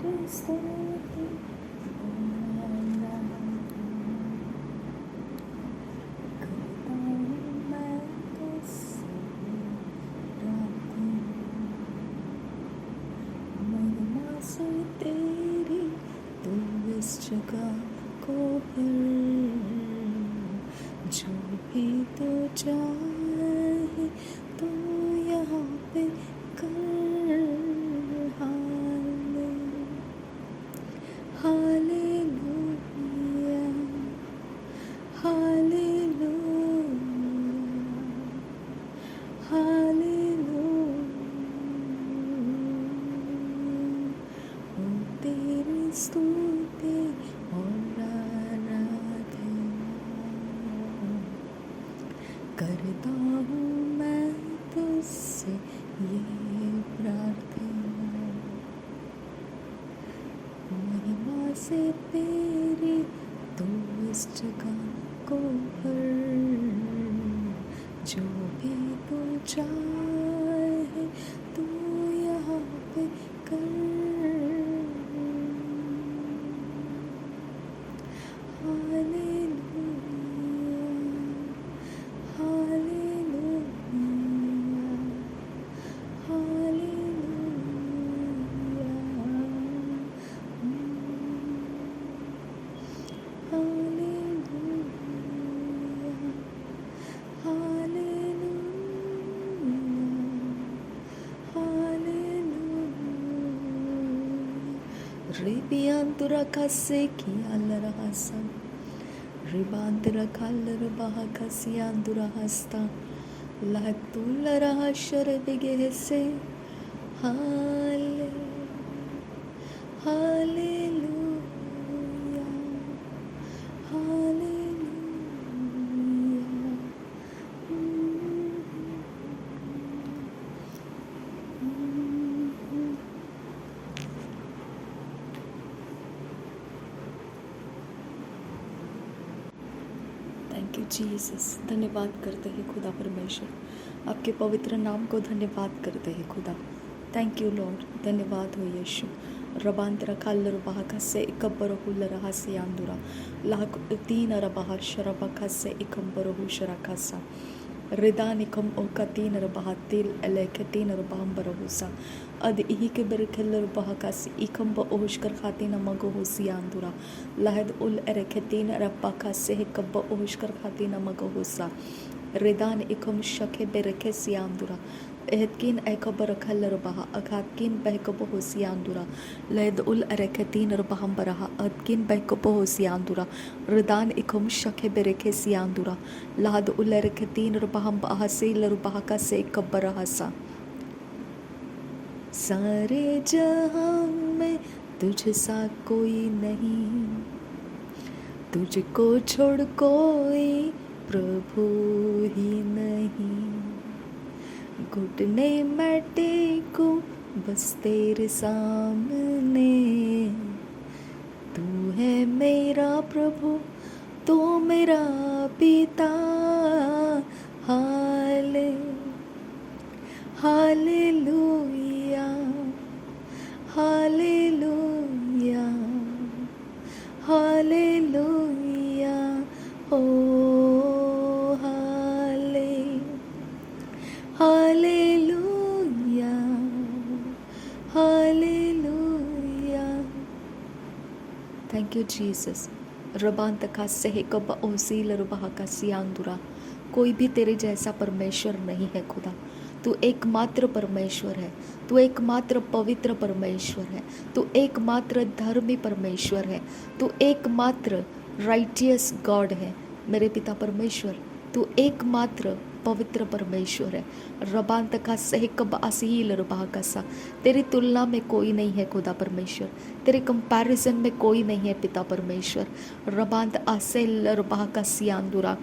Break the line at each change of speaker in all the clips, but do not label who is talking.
स्तुति करता हूँ मैं तुझसे प्रार्थना, महिमा से तेरी तू इस जगह को भर, जो भी तू चाहे तू यहाँ पे कर। Hallelujah, hallelujah, hallelujah. ओ तेरी स्तुति और आराधना करता हूँ मैं तुझसे ये प्रार्थना, महिमा से तेरी तू इस जगह को भर, जो भी तू चाहे तू यहाँ पे कर। Hallelujah, hallelujah, Ribiantura kase ki alarahasa, Ribantira kallar baha kasiandura hasta, Latullara hashare bigehese, Hallelujah, Hallelujah, Hallelujah. Thank you Jesus. धन्यवाद करते हैं खुदा परमेश्वर, आपके पवित्र नाम को धन्यवाद करते हैं खुदा। थैंक यू लॉर्ड, धन्यवाद हो यीशु। रबांतरा खाल्लर बाहा खसे इकब्बर हुल्लर हासे आंदुरा लाख तीन रबाहा शरबा खसे इकब्बर हु शराखासा रिदानिकम ओका तीन रबाहा तिल एलेके तीन रबाहम बरहुसा अद इही के बर खल्लर बाहा खसे इकम ब ओहुशकर खातीन मगो हुसी आंदुरा लहद उल एरेके तीन रब्बा खसे इकब्ब ओहुशकर खातीन मगो हुसा रिदान इकम शके बेरके सियांदुरा एहदकिन एकबर खल्लर बाहा अखातकिन बहकब होसियांदुरा लहद उल एरेकेतीन रबाहम बरहा अदकिन बहकब होसियांदुरा रिदान इकम शके बेरके सियांदुरा लहद उल एरेकेतीन रबाहम बहासे लरबाहा का से कब्बर हसा। सारे जहां में तुझसा कोई नहीं, तुझको छोड़ कोई प्रभु ही नहीं, घुटने मैं टेकूं बस तेरे सामने, तू है मेरा प्रभु तो मेरा पिता। हाले हालेलुया, हालेलुया, हालेलुया, ओ हाले hallelujah, hallelujah. Thank you Jesus. रबांत का सहे कब ओसील रुबाह का सियांदुरा, कोई भी तेरे जैसा परमेश्वर नहीं है खुदा। तू एकमात्र परमेश्वर है, तू एकमात्र पवित्र परमेश्वर है, तू एकमात्र धर्मी परमेश्वर है, तू एकमात्र राइटियस गॉड है मेरे पिता परमेश्वर। तू एकमात्र पवित्र परमेश्वर है। रबांत का सहकब असील रुबाह का सा, तेरी तुलना में कोई नहीं है खुदा परमेश्वर, तेरे कंपैरिजन में कोई नहीं है पिता परमेश्वर। रबांत असेल रुबाह का सियांदुरा,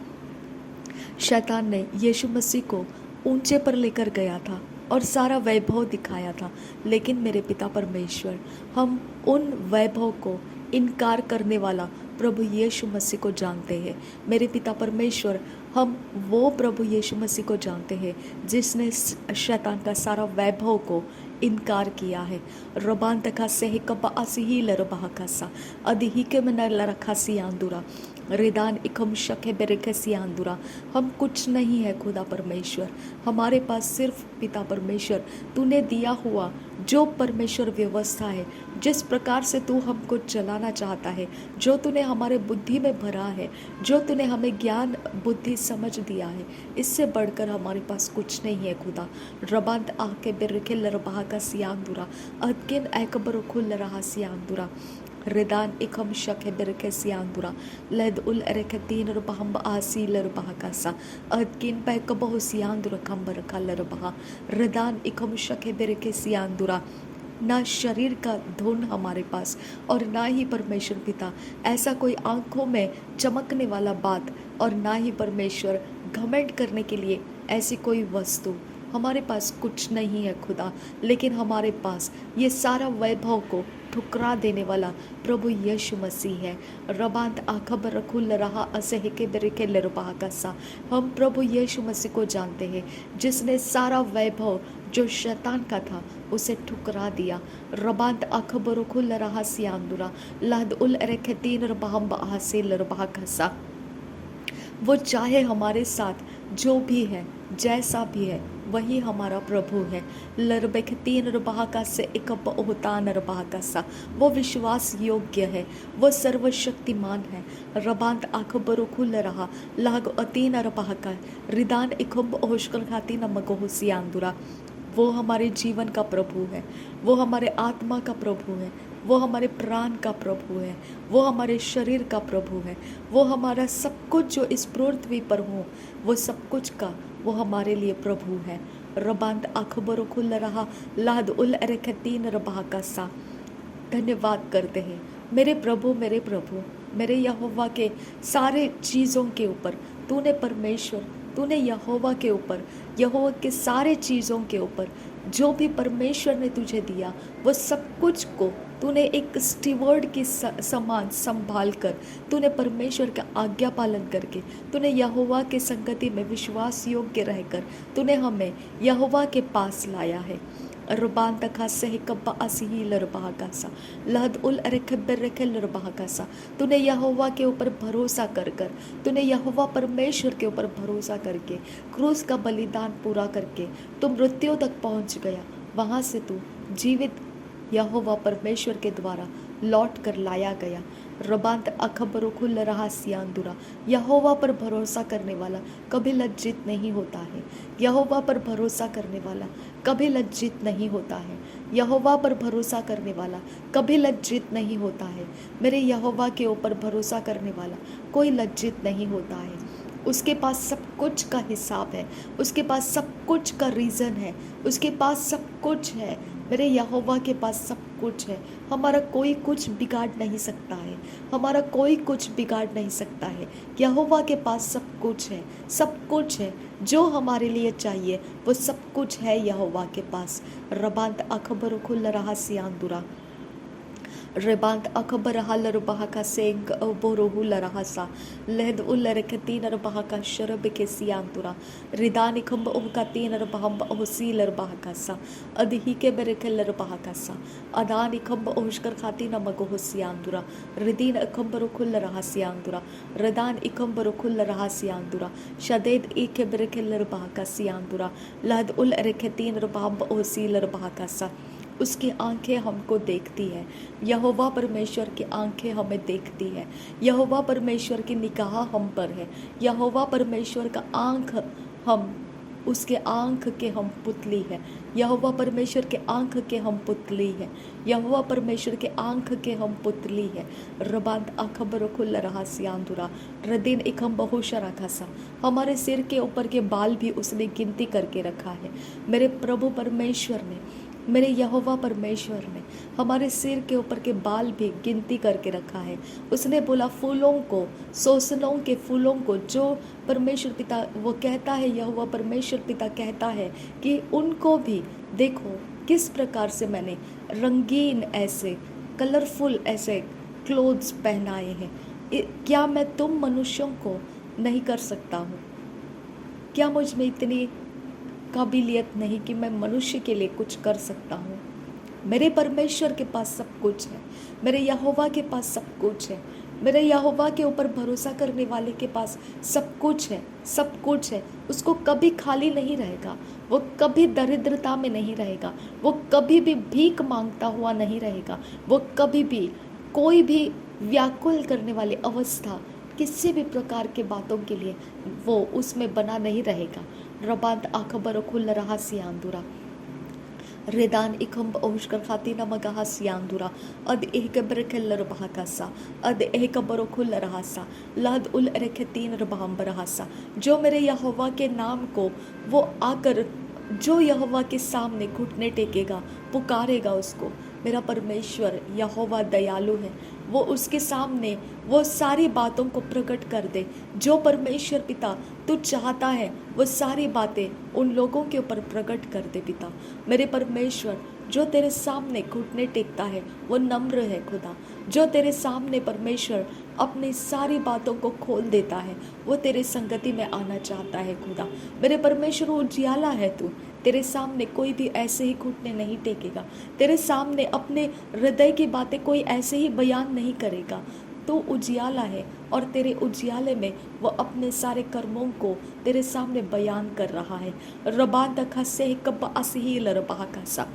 शैतान ने यीशु मसीह को ऊंचे पर लेकर गया था और सारा वैभव दिखाया था, लेकिन मेरे पिता परमेश्वर हम उन वैभव को इनकार करने वाला प्रभु यीशु मसीह को जानते हैं। मेरे पिता परमेश्वर हम वो प्रभु यीशु मसीह को जानते हैं जिसने शैतान का सारा वैभव को इनकार किया है। रबान तका सही कपा असी लरबाहकासा अधिही के मन लरखासी आंदुरा रिदान इकम शके बेरेकसी आंदुरा। हम कुछ नहीं है खुदा परमेश्वर, हमारे पास सिर्फ पिता परमेश्वर तूने दिया हुआ जो परमेश्वर व्यवस्था है, जिस प्रकार से तू हमको चलाना चाहता है, जो तूने हमारे बुद्धि में भरा है, जो तूने हमें ज्ञान बुद्धि समझ दिया है, इससे बढ़कर हमारे पास कुछ नहीं है खुदा। रबांत आके बेरखे लरबाह का सियांदुरा अदकिन एकबर खुल रहा सियांदुरा रिदान इकम शके बेरके सियांदुरा लद उल एरेकतीन रबहम आसी लरबाह कासा अदकिन पैक बहु सियांदुरा कंबर का लरबाह रिदान इकम शके बेरके सियांदुरा। ना शरीर का धुन हमारे पास और ना ही परमेश्वर पिता ऐसा कोई आंखों में चमकने वाला बात, और ना ही परमेश्वर घमंड करने के लिए ऐसी कोई वस्तु हमारे पास कुछ नहीं है खुदा। लेकिन हमारे पास ये सारा वैभव को ठुकरा देने वाला प्रभु यीशु मसीह है। रबांत आखबर रखुल रहा असह के बेरके लरबाह का सा। हम प्रभु यीशु मसीह को जानते हैं जिसने सारा वैभव जो शैतान का था उसे ठुकरा दिया। रबांत अखबर खुल रहा सियांदुरा लद उल एरेखतीन रबाहम बहासे लरबाह का सा। वो चाहे हमारे साथ जो भी है जैसा भी है वही हमारा प्रभु है। लरबेख तीन रबाह का से एक होतान रबाह का सा। वो विश्वास योग्य है, वो सर्वशक्तिमान है। रबांत अखबर खुल रहा लाग अतीन रबाह का रिदान इखुब ओशकल खाती नमगो सियांदुरा। वो हमारे जीवन का प्रभु है, वो हमारे आत्मा का प्रभु है, वो हमारे प्राण का प्रभु है, वो हमारे शरीर का प्रभु है, वो हमारा सब कुछ जो इस पृथ्वी पर हो वो सब कुछ का वो हमारे लिए प्रभु है। रबांत अखबर खुल रहा लाद उल अरखतीन रबाह का सा। धन्यवाद करते हैं मेरे प्रभु मेरे यहोवा के सारे चीज़ों के ऊपर तूने परमेश्वर तूने यहोवा के ऊपर यहोवा के सारे चीज़ों के ऊपर जो भी परमेश्वर ने तुझे दिया वो सब कुछ को तूने एक स्टीवर्ड की समान संभाल कर तूने परमेश्वर का आज्ञा पालन करके तूने यहोवा के संगति में विश्वास योग्य रहकर तूने हमें यहोवा के पास लाया है। रबान तक सह कब्बा असी लरबाह का सा लहद उल अरखबर रखे लरबाह का सा। तूने यहोवा के ऊपर भरोसा कर कर तूने यहोवा परमेश्वर के ऊपर भरोसा करके क्रूस का बलिदान पूरा करके तू मृत्यु तक पहुंच गया। वहाँ से तू जीवित यहोवा परमेश्वर के द्वारा लौट कर लाया गया। रबांत अखबर खुल रहा सियांदुरा। यहोवा पर भरोसा करने वाला कभी लज्जित नहीं होता है। यहोवा पर भरोसा करने वाला कभी लज्जित नहीं होता है। यहोवा पर भरोसा करने वाला कभी लज्जित नहीं होता है। मेरे यहोवा के ऊपर भरोसा करने वाला कोई लज्जित नहीं होता है। उसके पास सब कुछ का हिसाब है, उसके पास सब कुछ का रीज़न है, उसके पास सब कुछ है। मेरे यहोवा के पास सब कुछ है। हमारा कोई कुछ बिगाड़ नहीं सकता है, हमारा कोई कुछ बिगाड़ नहीं सकता है। यहोवा के पास सब कुछ है, सब कुछ है जो हमारे लिए चाहिए वो सब कुछ है यहोवा के पास। रबांत अखबर खुल रहा सियांदुरा रेबांत अखबर हल रबाह का सेंग बोरोहु लरहा सा लहद उल्लर के तीन रबाह का शरब के सियांतुरा रिदानी खंब ओह का तीन रबाहम ओह सी लरबाह का सा अदही के बेरे के लरबाह का सा अदानी खंब ओहशकर खाती नमक ओह सियांतुरा रिदीन अखंबर खुल रहा सियांतुरा रदान इखंबर खुल रहा सियांतुरा शदेद एक के बेरे के लरबाह का सियांतुरा लहद उल्लर के तीन रबाहम ओह सी लरबाह का सा। उसकी आंखें हमको देखती है, यहोवा परमेश्वर की आंखें हमें देखती है। यहोवा परमेश्वर की निगाह हम पर है। यहोवा परमेश्वर का आंख हम उसके आंख के हम पुतली है। यहोवा परमेश्वर के आंख के हम पुतली है। यहोवा परमेश्वर के आंख के हम पुतली है। रबांत अखबर खुल रहा सियांदुरा रदीन इखम बहुशा रखा सा। हमारे सिर के ऊपर के बाल भी उसने गिनती करके रखा है। मेरे प्रभु परमेश्वर ने मेरे यहोवा परमेश्वर ने हमारे सिर के ऊपर के बाल भी गिनती करके रखा है। उसने बोला फूलों को, सोसनों के फूलों को जो परमेश्वर पिता वो कहता है, यहोवा परमेश्वर पिता कहता है कि उनको भी देखो किस प्रकार से मैंने रंगीन ऐसे कलरफुल ऐसे क्लोथ्स पहनाए हैं। क्या मैं तुम मनुष्यों को नहीं कर सकता हूँ? क्या मुझ में इतनी काबिलियत नहीं कि मैं मनुष्य के लिए कुछ कर सकता हूँ। मेरे परमेश्वर के पास सब कुछ है, मेरे यहोवा के पास सब कुछ है, मेरे यहोवा के ऊपर भरोसा करने वाले के पास सब कुछ है, सब कुछ है। उसको कभी खाली नहीं रहेगा, वो कभी दरिद्रता में नहीं रहेगा, वो कभी भी भीख मांगता हुआ नहीं रहेगा, वो कभी भी कोई भी व्याकुल करने वाली अवस्था किसी भी प्रकार के बातों के लिए वो उसमें बना नहीं रहेगा। रबांत आखबर खुल रहा सियांदुरा रेदान इखम ओशकर खाती नमगहा सियांदुरा अद एक बरखेल रबाकासा अद एक बरो खुल रहासा लद उल रखे तीन रबाम बरहासा। जो मेरे यहोवा के नाम को वो आकर जो यहोवा के सामने घुटने टेकेगा, पुकारेगा उसको, मेरा परमेश्वर यहोवा दयालु है, वो उसके सामने वो सारी बातों को प्रकट कर दे। जो परमेश्वर पिता तू चाहता है वो सारी बातें उन लोगों के ऊपर प्रकट कर दे पिता। मेरे परमेश्वर जो तेरे सामने घुटने टेकता है वो नम्र है खुदा। जो तेरे सामने परमेश्वर अपनी सारी बातों को खोल देता है वो तेरे संगति में आना चाहता है खुदा। मेरे परमेश्वर उजियाला है तू, तेरे सामने कोई भी ऐसे ही घुटने नहीं टेकेगा, तेरे सामने अपने हृदय की बातें कोई ऐसे ही बयान नहीं करेगा। तू उजियाला है और तेरे उजियाले में वो अपने सारे कर्मों को तेरे सामने बयान कर रहा है। रबान तखा से कब असहील रबा कासा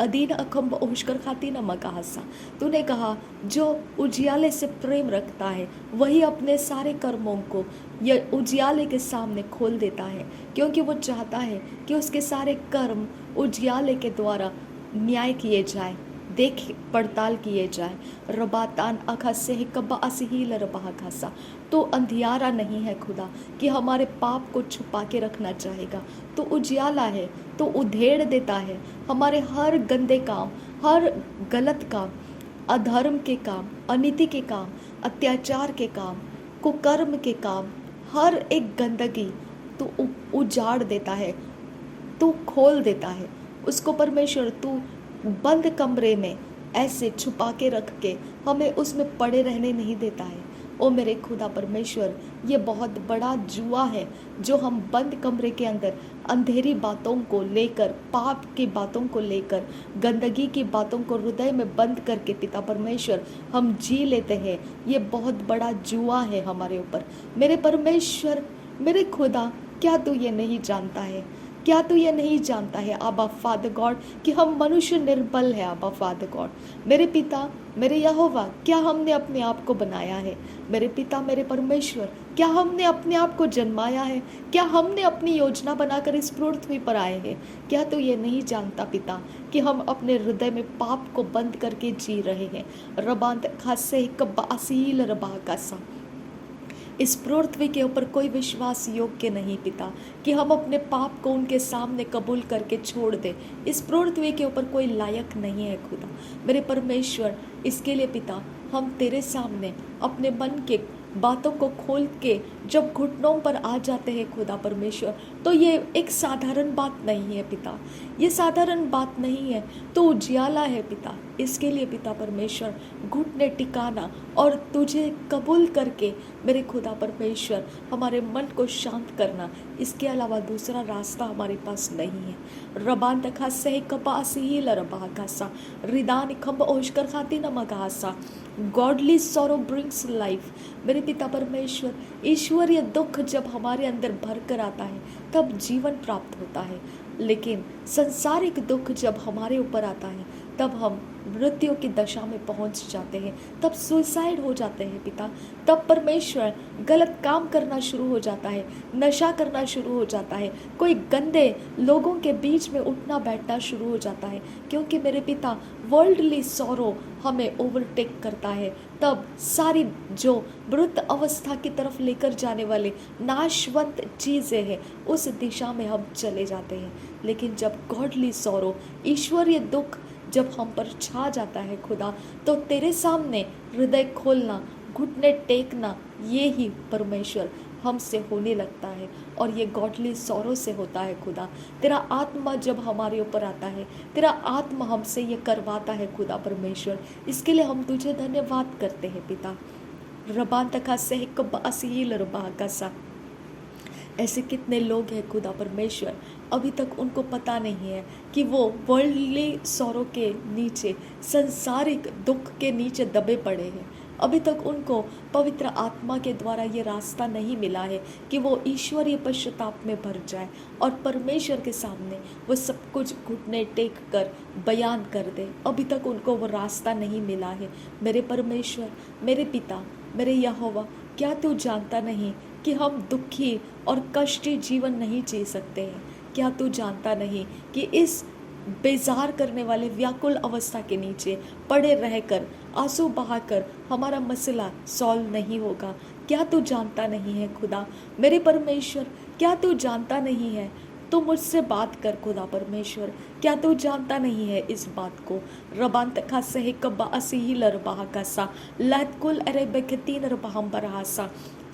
अदीन अखम्ब ओशकर खाती न मकासा। तूने कहा जो उजियाले से प्रेम रखता है वही अपने सारे कर्मों को यह उजियाले के सामने खोल देता है, क्योंकि वो चाहता है कि उसके सारे कर्म उजियाले के द्वारा न्याय किए जाए, देख पड़ताल किए जाए। रबातान अखा से कब्बा असहील रबा खासा। तो अंधियारा नहीं है खुदा कि हमारे पाप को छुपा के रखना चाहेगा। तो उजियाला है, तो उधेड़ देता है हमारे हर गंदे काम, हर गलत काम, अधर्म के काम, अनीति के काम, अत्याचार के काम, कुकर्म के काम, हर एक गंदगी तू उजाड़ देता है, तू खोल देता है उसको। परमेश्वर तू बंद कमरे में ऐसे छुपा के रख के हमें उसमें पड़े रहने नहीं देता है। ओ मेरे खुदा परमेश्वर, ये बहुत बड़ा जुआ है जो हम बंद कमरे के अंदर अंधेरी बातों को लेकर, पाप की बातों को लेकर, गंदगी की बातों को हृदय में बंद करके पिता परमेश्वर हम जी लेते हैं। ये बहुत बड़ा जुआ है हमारे ऊपर। मेरे परमेश्वर, मेरे खुदा, क्या तू ये नहीं जानता है? क्या तू ये नहीं जानता है आबा फादर गॉड कि हम मनुष्य निर्बल है आबा फादर गॉड। मेरे पिता, मेरे यहोवा, क्या हमने अपने आप को बनाया है? मेरे पिता, मेरे परमेश्वर, क्या हमने अपने आप को जन्माया है? क्या हमने अपनी योजना बनाकर इस पृथ्वी पर आए हैं? क्या तू ये नहीं जानता पिता कि हम अपने हृदय में पाप को बंद करके जी रहे हैं? रबांत खासे कब्बा असील रबा कासा। इस पृथ्वी के ऊपर कोई विश्वास योग्य नहीं पिता कि हम अपने पाप को उनके सामने कबूल करके छोड़ दें। इस पृथ्वी के ऊपर कोई लायक नहीं है खुदा। मेरे परमेश्वर, इसके लिए पिता हम तेरे सामने अपने मन के बातों को खोल के जब घुटनों पर आ जाते हैं खुदा परमेश्वर, तो ये एक साधारण बात नहीं है पिता, ये साधारण बात नहीं है, तो उजियाला है पिता। इसके लिए पिता परमेश्वर घुटने टिकाना और तुझे कबूल करके मेरे खुदा परमेश्वर हमारे मन को शांत करना, इसके अलावा दूसरा रास्ता हमारे पास नहीं है। रबान तखा से कपासी लरबा घासा रिदान खब ओशकर खाती न मगासा। Godly sorrow brings life. मेरे पिता परमेश्वर, ईश्वरीय दुख जब हमारे अंदर भर कर आता है तब जीवन प्राप्त होता है, लेकिन संसारिक दुख जब हमारे ऊपर आता है तब हम मृत्यु की दशा में पहुंच जाते हैं, तब सुसाइड हो जाते हैं पिता। तब परमेश्वर गलत काम करना शुरू हो जाता है, नशा करना शुरू हो जाता है, कोई गंदे लोगों के बीच में उठना बैठना शुरू हो जाता है, क्योंकि मेरे पिता वर्ल्डली सॉरो हमें ओवरटेक करता है। तब सारी जो मृत अवस्था की तरफ लेकर जाने वाले नाशवंत चीज़ें हैं उस दिशा में हम चले जाते हैं। लेकिन जब गॉडली सॉरो, ईश्वरीय दुख जब हम पर छा जाता है खुदा, तो तेरे सामने हृदय खोलना, घुटने टेकना, ये ही परमेश्वर हमसे होने लगता है। और ये गॉडली सॉरो से होता है खुदा। तेरा आत्मा जब हमारे ऊपर आता है, तेरा आत्मा हमसे ये करवाता है खुदा परमेश्वर। इसके लिए हम तुझे धन्यवाद करते हैं पिता। रबान तका से असील रबा का सा। ऐसे कितने लोग हैं खुदा परमेश्वर अभी तक उनको पता नहीं है कि वो वर्ल्डली सौरों के नीचे, संसारिक दुख के नीचे दबे पड़े हैं। अभी तक उनको पवित्र आत्मा के द्वारा ये रास्ता नहीं मिला है कि वो ईश्वरीय पश्चाताप में भर जाए और परमेश्वर के सामने वो सब कुछ घुटने टेक कर बयान कर दे। अभी तक उनको वो रास्ता नहीं मिला है। मेरे परमेश्वर, मेरे पिता, मेरे यहोवा, क्या तू जानता नहीं कि हम दुखी और कष्टी जीवन नहीं जी सकते हैं? क्या तू जानता नहीं कि इस बेजार करने वाले व्याकुल अवस्था के नीचे पड़े रहकर, आंसू बहाकर हमारा मसला सॉल्व नहीं होगा? क्या तू जानता नहीं है खुदा मेरे परमेश्वर? क्या तू जानता नहीं है? तू मुझसे बात कर खुदा परमेश्वर। क्या तू जानता नहीं है इस बात को? रबांत का सहे कब्बा असीही लरबाहा का सा लैतकुल अरे बेखतीन रबाहम बरहासा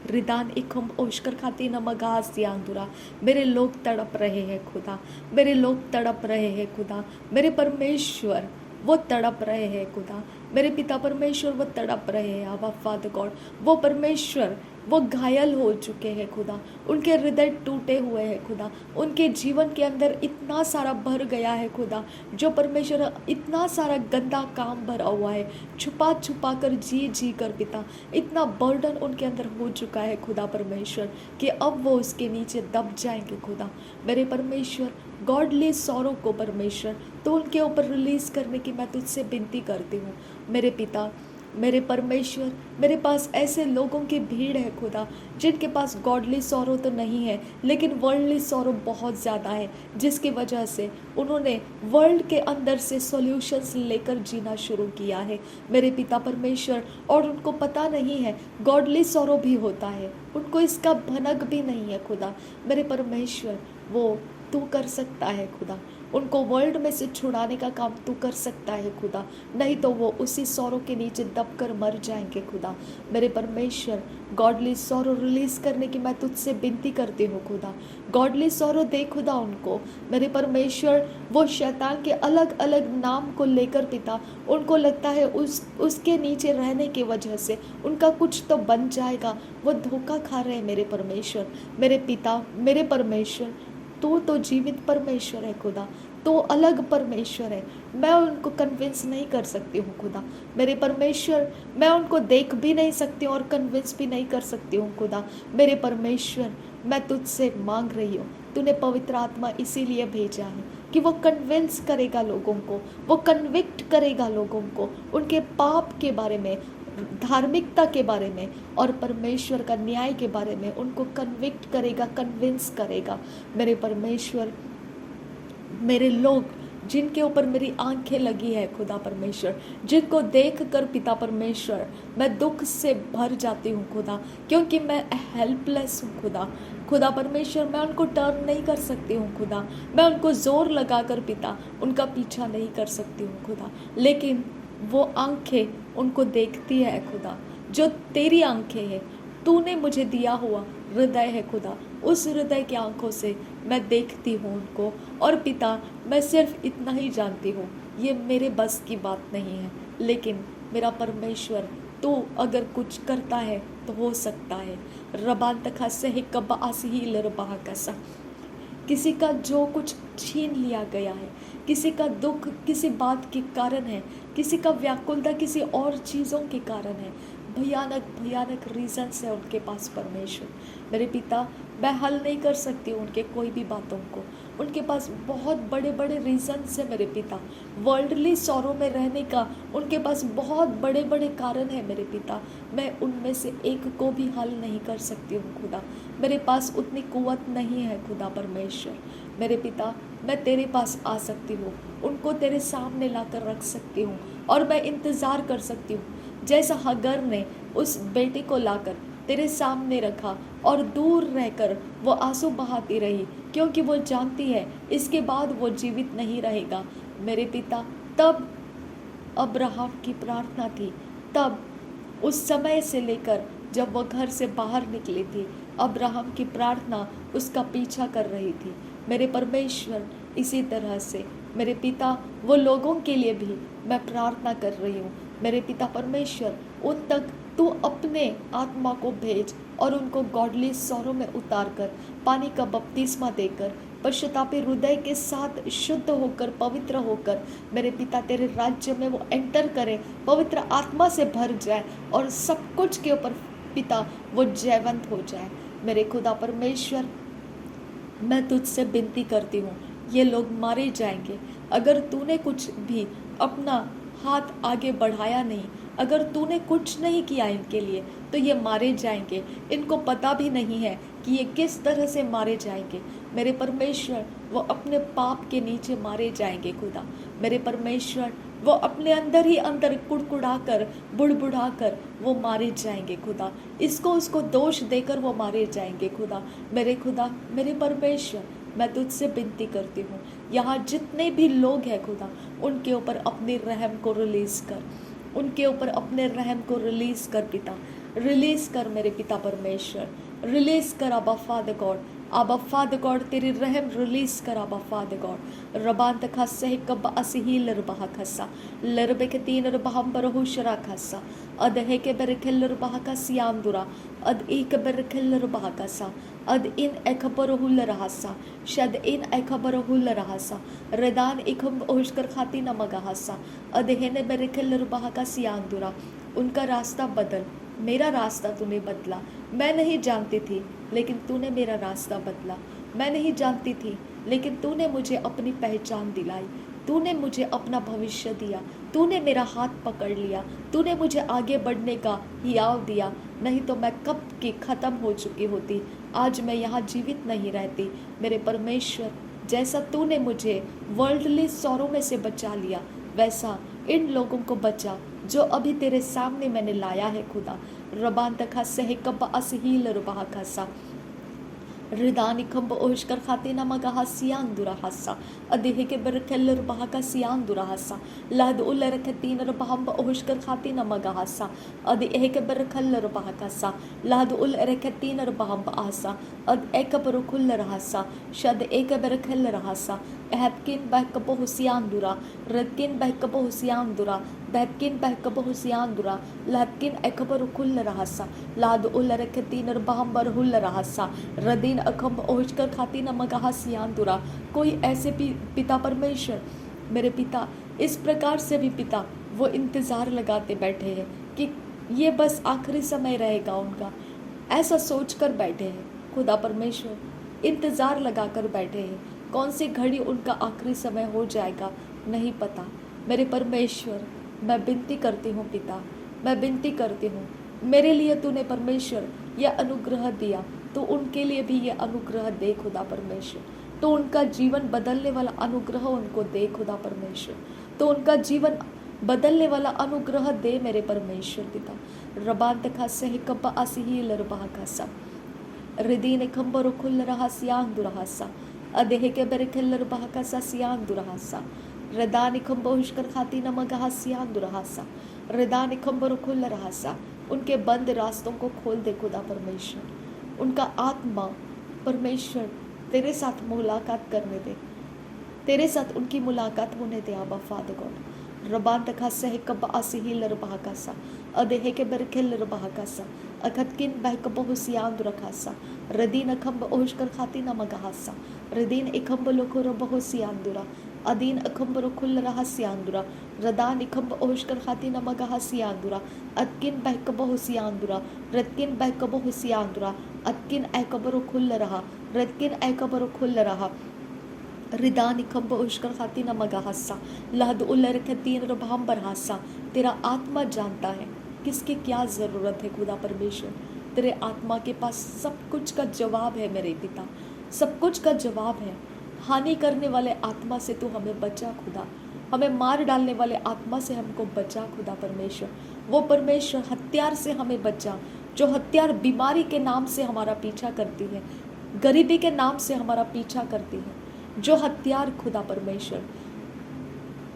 रिदान इखम ओशकर खाती नमगास यांदुरा। मेरे लोग तड़प रहे हैं खुदा, मेरे लोग तड़प रहे हैं खुदा, मेरे परमेश्वर वो तड़प रहे हैं खुदा, मेरे पिता परमेश्वर वो तड़प रहे हैं। आबा फादर गॉड, वो परमेश्वर वो घायल हो चुके हैं खुदा, उनके हृदय टूटे हुए हैं खुदा, उनके जीवन के अंदर इतना सारा भर गया है खुदा, जो परमेश्वर इतना सारा गंदा काम भरा हुआ है, छुपा छुपा कर जी कर पिता, इतना बर्डन उनके अंदर हो चुका है खुदा परमेश्वर कि अब वो उसके नीचे दब जाएंगे खुदा। मेरे परमेश्वर, गॉडली सौरों को परमेश्वर तो उनके ऊपर रिलीज़ करने की मैं तुझसे विनती करती हूँ। मेरे पिता, मेरे परमेश्वर, मेरे पास ऐसे लोगों की भीड़ है खुदा, जिनके पास गॉडली सौरो तो नहीं है लेकिन वर्ल्डली सौरो बहुत ज़्यादा है, जिसकी वजह से उन्होंने वर्ल्ड के अंदर से सॉल्यूशंस लेकर जीना शुरू किया है मेरे पिता परमेश्वर, और उनको पता नहीं है गॉडली सौरो भी होता है, उनको इसका भनक भी नहीं है खुदा। मेरे परमेश्वर, वो तू कर सकता है खुदा, उनको वर्ल्ड में से छुड़ाने का काम तू कर सकता है खुदा, नहीं तो वो उसी सौरों के नीचे दब कर मर जाएंगे खुदा। मेरे परमेश्वर, गॉडली सौरों रिलीज़ करने की मैं तुझसे विनती करती हूँ खुदा। गॉडली सौरों दे खुदा उनको, मेरे परमेश्वर, वो शैतान के अलग अलग नाम को लेकर पिता, उनको लगता है उसके नीचे रहने की वजह से उनका कुछ तो बन जाएगा, वो धोखा खा रहे हैं मेरे परमेश्वर। मेरे पिता, मेरे परमेश्वर, तू तो जीवित परमेश्वर है खुदा, तो अलग परमेश्वर है। मैं उनको कन्विंस नहीं कर सकती हूँ खुदा मेरे परमेश्वर, मैं उनको देख भी नहीं सकती हूँ और कन्विंस भी नहीं कर सकती हूँ खुदा मेरे परमेश्वर। मैं तुझसे मांग रही हूँ, तूने पवित्र आत्मा इसीलिए भेजा है कि वो कन्विंस करेगा लोगों को, वो कन्विक्ट करेगा लोगों को उनके पाप के बारे में, धार्मिकता के बारे में और परमेश्वर का न्याय के बारे में उनको कन्विक्ट करेगा, कन्विंस करेगा मेरे परमेश्वर। मेरे लोग जिनके ऊपर मेरी आंखें लगी है खुदा परमेश्वर, जिनको देख कर पिता परमेश्वर मैं दुख से भर जाती हूँ खुदा, क्योंकि मैं हेल्पलेस हूँ खुदा। खुदा परमेश्वर, मैं उनको टर्न नहीं कर सकती हूँ खुदा, मैं उनको जोर लगा कर पिता उनका पीछा नहीं कर सकती हूँ खुदा, लेकिन वो आंखें उनको देखती है खुदा, जो तेरी आंखें हैं, तूने मुझे दिया हुआ हृदय है खुदा, उस हृदय की आंखों से मैं देखती हूँ उनको। और पिता, मैं सिर्फ इतना ही जानती हूँ, ये मेरे बस की बात नहीं है, लेकिन मेरा परमेश्वर तू अगर कुछ करता है तो हो सकता है। रबान तखा से कब आसी लरबाह कैसा, किसी का जो कुछ छीन लिया गया है, किसी का दुख किसी बात के कारण है, किसी का व्याकुलता किसी और चीज़ों के कारण है, भयानक भयानक रीजंस है उनके पास परमेश्वर। मेरे पिता, मैं हल नहीं कर सकती उनके कोई भी बातों को, उनके पास बहुत बड़े बड़े रीजंस है मेरे पिता, वर्ल्डली सौरों में रहने का उनके पास बहुत बड़े बड़े कारण है मेरे पिता। मैं उनमें से एक को भी हल नहीं कर सकती हूँ खुदा, मेरे पास उतनी कुव्वत नहीं है खुदा परमेश्वर। मेरे पिता, मैं तेरे पास आ सकती हूँ, उनको तेरे सामने लाकर रख सकती हूँ और मैं इंतज़ार कर सकती हूँ, जैसा हगर ने उस बेटे को लाकर तेरे सामने रखा और दूर रहकर वो आंसू बहाती रही, क्योंकि वो जानती है इसके बाद वो जीवित नहीं रहेगा। मेरे पिता, तब अब्राहम की प्रार्थना थी, तब उस समय से लेकर जब वो घर से बाहर निकली थी, अब्राहम की प्रार्थना उसका पीछा कर रही थी। मेरे परमेश्वर, इसी तरह से मेरे पिता, वो लोगों के लिए भी मैं प्रार्थना कर रही हूँ मेरे पिता परमेश्वर, उन तक तू अपने आत्मा को भेज और उनको गॉडली सौरों में उतार कर, पानी का बपतिस्मा देकर पश्चातापी हृदय के साथ शुद्ध होकर, पवित्र होकर मेरे पिता तेरे राज्य में वो एंटर करे, पवित्र आत्मा से भर जाए और सब कुछ के ऊपर पिता वो जयवंत हो जाए। मेरे खुदा परमेश्वर, मैं तुझसे विनती करती हूँ, ये लोग मारे जाएंगे अगर तूने कुछ भी अपना हाथ आगे बढ़ाया नहीं, अगर तूने कुछ नहीं किया इनके लिए तो ये मारे जाएंगे। इनको पता भी नहीं है कि ये किस तरह से मारे जाएंगे। मेरे परमेश्वर, वो अपने पाप के नीचे मारे जाएंगे खुदा। मेरे परमेश्वर, वो अपने अंदर ही अंदर कुड़कुड़ा कर, बुड़बुड़ा कर वो मारे जाएंगे खुदा। इसको उसको दोष देकर वो मारे जाएंगे खुदा। मेरे खुदा, मेरे परमेश्वर, मैं तुझसे विनती करती हूँ, यहाँ जितने भी लोग हैं खुदा, उनके ऊपर अपने रहम को रिलीज कर, उनके ऊपर अपने रहम को रिलीज कर पिता, रिलीज कर मेरे पिता परमेश्वर, रिलीज कर आबा फादर गॉड, आबा फादर गॉड तेरी रहम रिलीज कर आबा फादर गॉड। रबांत खस्सा है कब असही लरबहा खस्सा, लरबे के तीन रबहम बरहु शरा खस्सा, अद है के बरखल लरबहा का सियाम अद एक बरखल लरबहा खस्सा, अद इन एकबरहुल रहसा, शद इन एकबरहुल रहसा, रदान इखम ओशकर खाती न मगाहसा, अद हेने बरखल लरबहा का सियाम। उनका रास्ता बदल, मेरा रास्ता तूने बदला। मैं नहीं जानती थी लेकिन तूने मेरा रास्ता बदला। मैं नहीं जानती थी लेकिन तूने मुझे अपनी पहचान दिलाई, तूने मुझे अपना भविष्य दिया, तूने मेरा हाथ पकड़ लिया, तूने मुझे आगे बढ़ने का हियाव दिया। नहीं तो मैं कब की ख़त्म हो चुकी होती, आज मैं यहाँ जीवित नहीं रहती। मेरे परमेश्वर, जैसा तूने मुझे वर्ल्डली सौरों में से बचा लिया, वैसा इन लोगों को बचा जो अभी तेरे सामने मैंने लाया है खुदा। रबान तखा सह कब असहील रुबाह खसा, रिदानी खंब ओशकर खाते न मगाहा सियान दुराहसा, अदेह के बरखल रुबाह का सियान दुराहसा, लहद उल रखतीन रुबाहम ओशकर खाते न मगाहसा, अदेह के बरखल रुबाह का लहद उल रखतीन रुबाहम आसा, अद एक बरखुल रहसा, शद एक बरखल रहसा, एहतकिन बहकबो हुसियान दुरा, रदकिन बहकबो हुसियान दुरा, बहतकिन बहकबो हुसियान दुरा, लहतकिन एकबर खुल रहसा, लाद उल रखतीन रुबाहम बरहुल रहसा, रदीन अखम ओहकर खाती न मगाहा सियान दुरा। कोई ऐसे भी पिता परमेश्वर, मेरे पिता, इस प्रकार से भी पिता वो इंतज़ार लगाते बैठे हैं कि ये बस आखिरी समय रहेगा उनका, ऐसा सोच कर बैठे हैं खुदा परमेश्वर, इंतज़ार लगा कर बैठे हैं। कौन सी घड़ी उनका आखिरी समय हो जाएगा नहीं पता। मेरे परमेश्वर, मैं विनती करती हूँ पिता, मैं विनती करती हूँ, मेरे लिए तूने परमेश्वर यह अनुग्रह दिया, तो उनके लिए भी ये अनुग्रह दे खुदा परमेश्वर। तो उनका जीवन बदलने वाला अनुग्रह उनको दे खुदा परमेश्वर, तो उनका जीवन बदलने वाला अनुग्रह दे मेरे परमेश्वर पिता। रबान तखा सह कब असही लरबाह खासा, रिदीन खंबर खुल रहा सियान दुरहासा, अदेह के बरखल लरबाह का सियान दुरहासा, रदान खंबोशकर खाती न मगाहा सियान दुरहासा, रदान खंबर खुल रहासा। उनके बंद रास्तों को खोल दे खुदा परमेश्वर, उनका आत्मा परमेश्वर तेरे साथ मुलाकात करने दे, तेरे साथ उनकी मुलाकात होने दे आबा फादर गॉड। रबान तखा सह कब असही लरबाह कासा, अदेह के बरखल लरबाह कासा, अखतकिन बहकबो हुसियान दुरखासा, रदीन अखम्ब ओशकर खाती न मगाहासा, रदीन इखम्ब लोको रबहो सियान दुरा, अदीन अखम्ब रुखुल रहा सियान दुरा, रदान इखम्ब ओशकर खाती न मगाहा सियान दुरा, अतकिन बहकबो हुसियान दुरा, रतकिन बहकबो हुसियान दुरा, अतकिन ऐकबरो खुल रहा, रतकिन ऐकबरो खुल रहा, रिदान खंब उशकर खाती न मगाहसा, लहद उलर तीन रबाम बरहासा। तेरा आत्मा जानता है किसकी क्या ज़रूरत है खुदा परमेश्वर। तेरे आत्मा के पास सब कुछ का जवाब है मेरे पिता, सब कुछ का जवाब है। हानि करने वाले आत्मा से तू हमें बचा खुदा, हमें मार डालने वाले आत्मा से हमको बचा खुदा परमेश्वर। वो परमेश्वर हत्यार से हमें बचा, जो हत्यार बीमारी के नाम से हमारा पीछा करती है, गरीबी के नाम से हमारा पीछा करती है, जो हत्यार खुदा परमेश्वर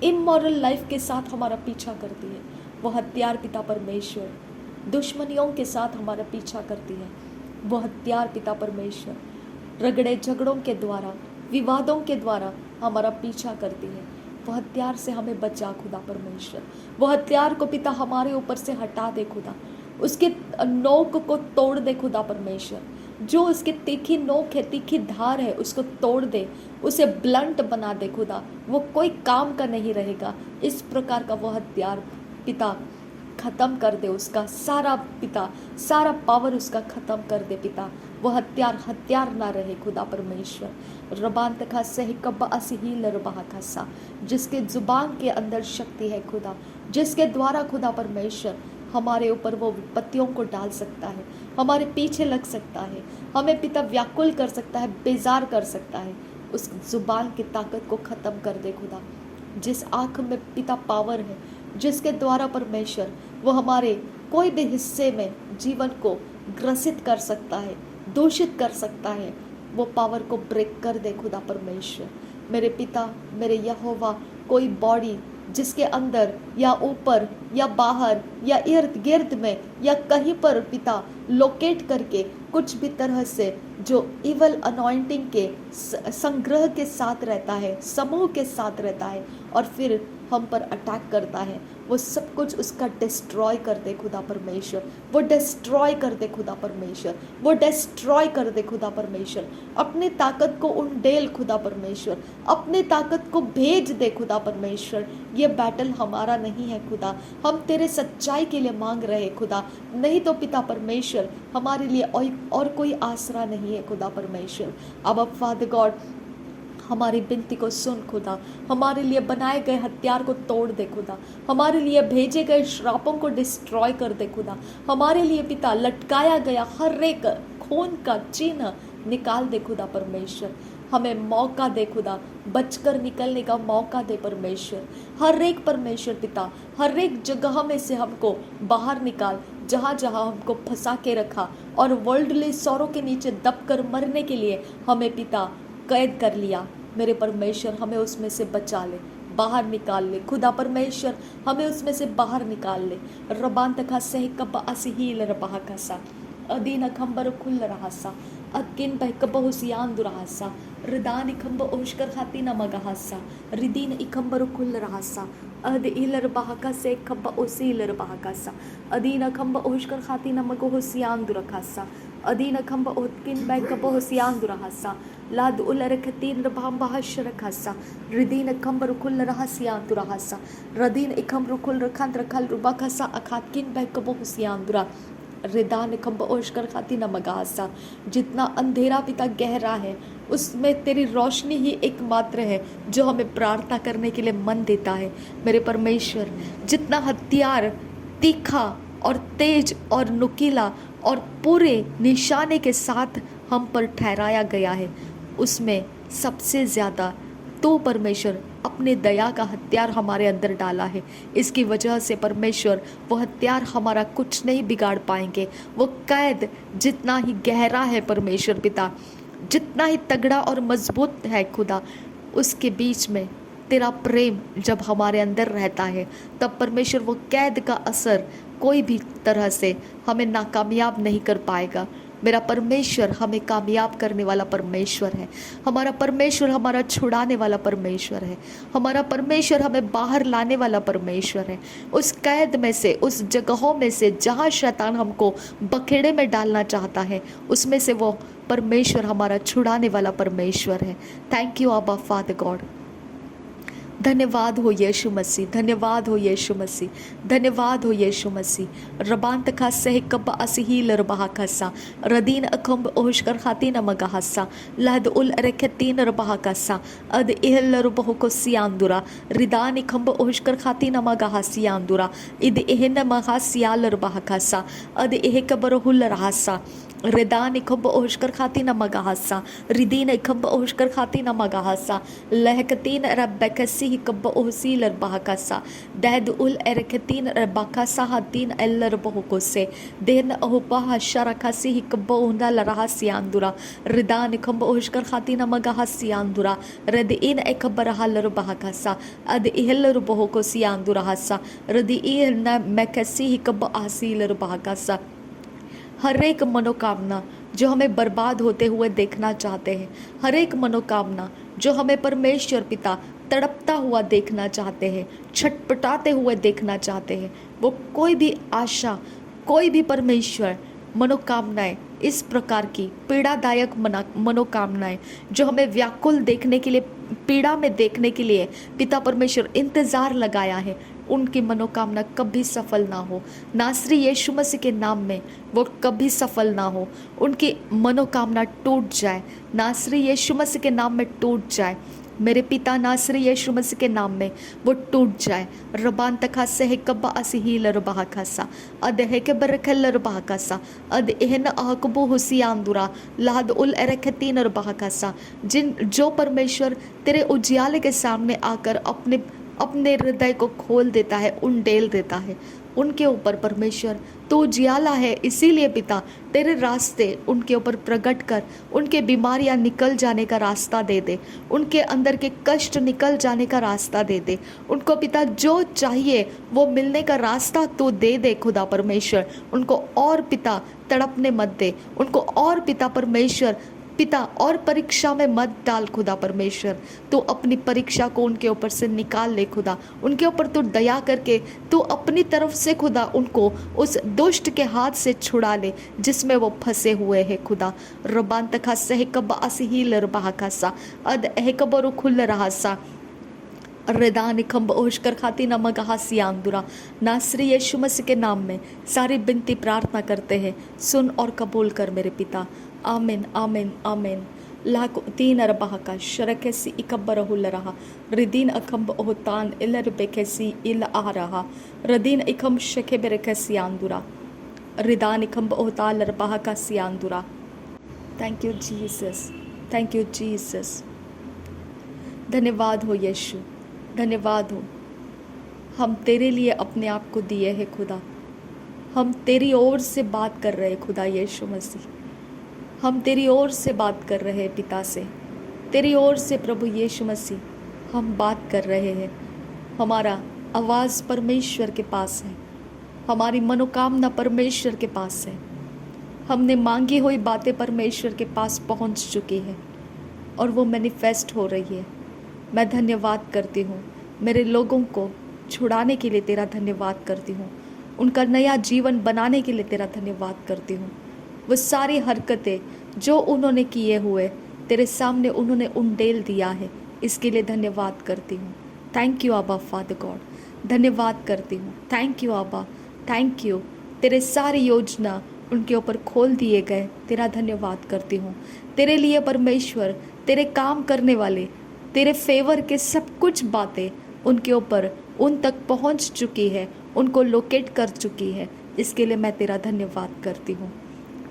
इमोरल लाइफ के साथ हमारा पीछा करती है, वो हत्यार पिता परमेश्वर दुश्मनियों के साथ हमारा पीछा करती है। वो हत्यार पिता परमेश्वर रगड़े झगड़ों के द्वारा, विवादों के द्वारा हमारा पीछा करती है। वो हत्यार से हमें बचा खुदा परमेश्वर। वो हत्यार को पिता हमारे ऊपर से हटा दे खुदा, उसके नोक को तोड़ दे खुदा परमेश्वर। जो उसकी तीखी नोक है, तीखी धार है, उसको तोड़ दे, उसे ब्लंट बना दे खुदा, वो कोई काम का नहीं रहेगा। इस प्रकार का वो हथियार पिता ख़त्म कर दे, उसका सारा पिता, सारा पावर उसका ख़त्म कर दे पिता। वो हथियार ना रहे खुदा परमेश्वर। रबान तखा सही कब्बा असीहील रबा खासा, जिसके जुबान के अंदर शक्ति है खुदा, जिसके द्वारा खुदा परमेश्वर हमारे ऊपर वो विपत्तियों को डाल सकता है, हमारे पीछे लग सकता है, हमें पिता व्याकुल कर सकता है, बेजार कर सकता है। उस जुबान की ताकत को ख़त्म कर दे खुदा। जिस आँख में पिता पावर है, जिसके द्वारा परमेश्वर वो हमारे कोई भी हिस्से में जीवन को ग्रसित कर सकता है, दूषित कर सकता है, वो पावर को ब्रेक कर दे खुदा परमेश्वर। मेरे पिता, मेरे यहोवा, कोई बॉडी जिसके अंदर या ऊपर या बाहर या इर्द गिर्द में या कहीं पर पिता लोकेट करके कुछ भी तरह से जो इवल अनॉइंटिंग के संग्रह के साथ रहता है, समूह के साथ रहता है और फिर हम पर अटैक करता है, वो सब कुछ उसका डिस्ट्रॉय कर दे खुदा परमेश्वर। वो डिस्ट्रॉय कर दे खुदा परमेश्वर। वो डिस्ट्रॉय कर दे खुदा परमेश्वर। अपनी ताकत को उंडेल खुदा परमेश्वर। अपनी ताकत को भेज दे खुदा परमेश्वर। ये बैटल हमारा नहीं है खुदा, हम तेरे सच्चाई के लिए मांग रहे खुदा। नहीं तो पिता परमेश्वर हमारे लिए और कोई आसरा नहीं है खुदा परमेश्वर। अब फादर गॉड हमारी विनती को सुन खुदा, हमारे लिए बनाए गए हथियार को तोड़ दे खुदा, हमारे लिए भेजे गए श्रापों को डिस्ट्रॉय कर दे खुदा, हमारे लिए पिता लटकाया गया हर एक खून का चिन्ह निकाल दे खुदा परमेश्वर। हमें मौका दे खुदा, बचकर निकलने का मौका दे परमेश्वर। हर एक परमेश्वर पिता, हर एक जगह में से हमको बाहर निकाल जहाँ जहाँ हमको फंसा के रखा और वर्ल्डली सौरों के नीचे दबकर मरने के लिए हमें पिता कैद कर लिया। मेरे परमेश्वर हमें उसमें से बचा ले, बाहर निकाल ले खुदा परमेश्वर, हमें उसमें से बाहर निकाल ले। रबान तखा सही कब्बा असीहील रबा कसा अदीन खंबर खुल रहासा अकिन बह कब्बा हुसियान दुरासा रिदान इखंब ओशकर खाती न मगासा रिदीन इखंबर खुल रहासा अद इलर बहाका से खब्बा ओसीलर बहाकासा अदीन खंब ओशकर खाती न मगो हुसियान दुरखासा अदीन खंब ओतकिन बह कब्बा हुसियान दुरासा लाद उलर खतीन रबाम बहश रखासा रिदीन खंबर खुल रहासियान दुरासा रदीन इखंबर खुल रखांत रखल रुबाकासा अखातकिन बह कब्बा हुसियान दुरा रिदान खंब ओशकर खाती न मगासा। जितना अंधेरा पिता गहरा है उसमें तेरी रोशनी ही एकमात्र है जो हमें प्रार्थना करने के लिए मन देता है। मेरे परमेश्वर जितना हथियार तीखा और तेज और नुकीला और पूरे निशाने के साथ हम पर ठहराया गया है, उसमें सबसे ज़्यादा तो परमेश्वर अपने दया का हथियार हमारे अंदर डाला है। इसकी वजह से परमेश्वर वो हथियार हमारा कुछ नहीं बिगाड़ पाएंगे। वो कैद जितना ही गहरा है परमेश्वर पिता, जितना ही तगड़ा और मजबूत है खुदा, उसके बीच में तेरा प्रेम जब हमारे अंदर रहता है तब परमेश्वर वो कैद का असर कोई भी तरह से हमें नाकामयाब नहीं कर पाएगा। मेरा परमेश्वर हमें कामयाब करने वाला परमेश्वर है। हमारा परमेश्वर हमारा छुड़ाने वाला परमेश्वर है। हमारा परमेश्वर हमें बाहर लाने वाला परमेश्वर है। उस कैद में से, उस जगहों में से जहाँ शैतान हमको बखेड़े में डालना चाहता है, उसमें से वो परमेश्वर हमारा छुड़ाने वाला परमेश्वर है। थैंक यू आबा फादर गॉड। धन्यवाद हो यीशु मसीह, धन्यवाद हो यीशु मसीह, धन्यवाद हो यीशु मसीह। रबान तखा सह कब्बा असीहील रबहा कसा रदीन अखंब ओशकर खातीन मगाहसा लहद उल अरखतीन रबहा कसा अद इहल रबह को सियांदुरा रिदान इखंब ओशकर खातीन मगाहसियांदुरा इद इहन मगासियाल रबहा कसा अद इह कबरहुल रहासा रिदान इखंब ओशकर खातीन मगाहसा रिदीन इखंब ओशकर खातीन मगाहसा लहकतीन रब्बकसी कब्ब ओसील रबहाकसा दहद उल एरकतीन रबकासा हतीन एल रबहुकोसे देन अहुपा शरकसी कब्ब उंदा लरहासियांदुरा रिदान इखंब ओशकर खातीन मगाहसियांदुरा रदीन इखबर हल रबहाकसा अद इहल रबहुकोसियांदुरा हसा रदीन मकसी कब्ब आसील रबहाकसा। हर एक मनोकामना जो हमें बर्बाद होते हुए देखना चाहते हैं, हर एक मनोकामना जो हमें परमेश्वर पिता तड़पता हुआ देखना चाहते हैं, छटपटाते हुए देखना चाहते हैं, वो कोई भी आशा, कोई भी परमेश्वर मनोकामनाएं इस प्रकार की पीड़ादायक मनोकामनाएं जो हमें व्याकुल देखने के लिए, पीड़ा में देखने के लिए पिता परमेश्वर इंतजार लगाया है, उनकी मनोकामना कभी सफल ना हो। नासरी यीशु मसीह के नाम में वो कभी सफल ना हो, उनकी मनोकामना टूट जाए, नासरी यीशु मसीह के नाम में टूट जाए। मेरे पिता नासरी यीशु मसीह के नाम में वो टूट जाए। रबान तखा से कब्बा असीहील रबाह खासा अद है के बरखल रबाह खासा अद एहन आकबो हुसियांदुरा लाद उल एरखतीन रबाह खासा। जो परमेश्वर तेरे उजियाले के सामने आकर अपने हृदय को खोल देता है, उंडेल देता है, उनके ऊपर परमेश्वर तो उजियाला है, इसीलिए पिता तेरे रास्ते उनके ऊपर प्रकट कर, उनके बीमारियां निकल जाने का रास्ता दे दे, उनके अंदर के कष्ट निकल जाने का रास्ता दे दे, उनको पिता जो चाहिए वो मिलने का रास्ता तो दे दे खुदा परमेश्वर। उनको और पिता तड़पने मत दे, उनको और पिता परमेश्वर पिता और परीक्षा में मत डाल खुदा परमेश्वर। तो अपनी परीक्षा को उनके ऊपर से निकाल ले खुदा, उनके ऊपर तो दया करके तो अपनी तरफ से खुदा उनको उस दुष्ट के हाथ से छुड़ा ले जिसमें वो फंसे हुए हैं खुदा। रबान तखा सह कब असहील रबाह खासा अद एह कबरो खुल रहा सा रिदान खम्ब ओशकर खाती नमक हासियांदुरा। नासरी यीशु मसीह के नाम में सारी बिनती प्रार्थना करते हैं, सुन और कबूल कर मेरे पिता। आमीन आमीन आमीन। लाख तीन अरबाह का शरकसी इकब्बरहुल रहा रिदीन अखम्ब ओहतान इलर बेकसी इल आ रहा रदीन इखम शके बेरकसी आंदुरा रिदान इखम्ब ओहताल अरबाह का सियांदुरा। Thank you Jesus, thank you Jesus. धन्यवाद हो यीशु, धन्यवाद हो। हम तेरे लिए अपने आप को दिए हैं खुदा, हम तेरी ओर से बात कर रहे हैं खुदा यीशु मसीह, हम तेरी ओर से बात कर रहे हैं पिता से, तेरी ओर से प्रभु यीशु मसीह हम बात कर रहे हैं। हमारा आवाज़ परमेश्वर के पास है, हमारी मनोकामना परमेश्वर के पास है, हमने मांगी हुई बातें परमेश्वर के पास पहुंच चुकी है और वो मैनिफेस्ट हो रही है। मैं धन्यवाद करती हूँ, मेरे लोगों को छुड़ाने के लिए तेरा धन्यवाद करती हूँ, उनका नया जीवन बनाने के लिए तेरा धन्यवाद करती हूँ। वो सारी हरकतें जो उन्होंने किए हुए तेरे सामने उन्होंने उंडेल दिया है, इसके लिए धन्यवाद करती हूँ। थैंक यू आबा फादर गॉड, धन्यवाद करती हूँ। थैंक यू आबा, थैंक यू। तेरे सारी योजना उनके ऊपर खोल दिए गए, तेरा धन्यवाद करती हूँ। तेरे लिए परमेश्वर, तेरे काम करने वाले, तेरे फेवर के सब कुछ बातें उनके ऊपर उन तक पहुँच चुकी है, उनको लोकेट कर चुकी है, इसके लिए मैं तेरा धन्यवाद करती हूँ।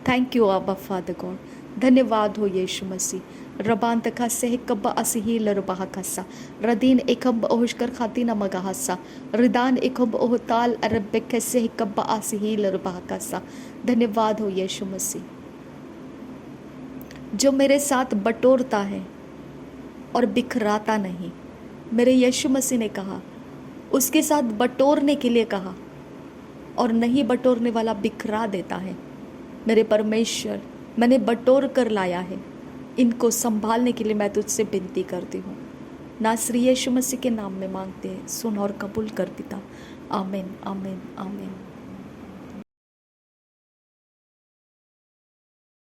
थैंक यू आबा फादर गॉड, धन्यवाद हो यीशु मसीह। रबान तखा सेह कब्बा असहील रबाह खासा रदीन एकम्ब ओहशकर खाती नमगा हसा रिदान एकम्ब ओहताल अरब सेह कब्बा असहील रबाह खासा। धन्यवाद हो यीशु मसीह। जो मेरे साथ बटोरता है और बिखराता नहीं, मेरे यीशु मसीह ने कहा, उसके साथ बटोरने के लिए कहा, और नहीं बटोरने वाला बिखरा देता है। मेरे परमेश्वर, मैंने बटोर कर लाया है, इनको संभालने के लिए मैं तुझसे विनती करती हूँ। नासरी यीशु मसीह के नाम में मांगते हैं, सुन और कबूल कर पिता। आमीन आमीन आमीन।